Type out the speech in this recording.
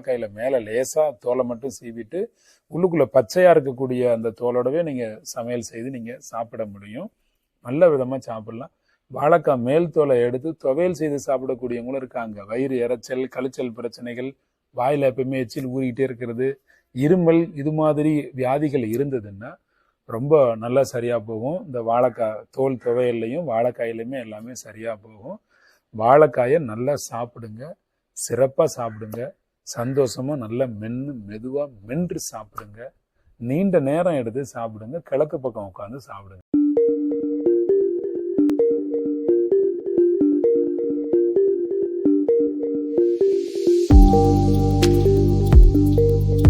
வாழைக்காயில் மேலே லேசாக தோலை மட்டும் சீவிட்டு உள்ளுக்குள்ளே பச்சையாக இருக்கக்கூடிய அந்த தோலோடவே நீங்கள் சமையல் செய்து நீங்கள் சாப்பிட முடியும். நல்ல விதமாக சாப்பிடலாம். வாழைக்காய் மேல் தோலை எடுத்து துவையல் செய்து சாப்பிடக்கூடியவங்களும் இருக்காங்க. வயிறு இறைச்சல், கழிச்சல் பிரச்சனைகள், வாயில் எப்பயுமே எச்சில் ஊறிக்கிட்டே இருக்கிறது, இருமல், இது மாதிரி வியாதிகள் இருந்ததுன்னா ரொம்ப நல்லா சரியாக போகும். இந்த வாழைக்காய் தோல் துவையல்லையும் வாழைக்காயிலையுமே எல்லாமே சரியாக போகும். வாழைக்காயை நல்லா சாப்பிடுங்க, சிறப்பாக சாப்பிடுங்க, சந்தோஷமாக நல்லா மெதுவாக மென்று சாப்பிடுங்க. நீண்ட நேரம் எடுத்து சாப்பிடுங்க. கிழக்கு பக்கம் உட்காந்து சாப்பிடுங்க.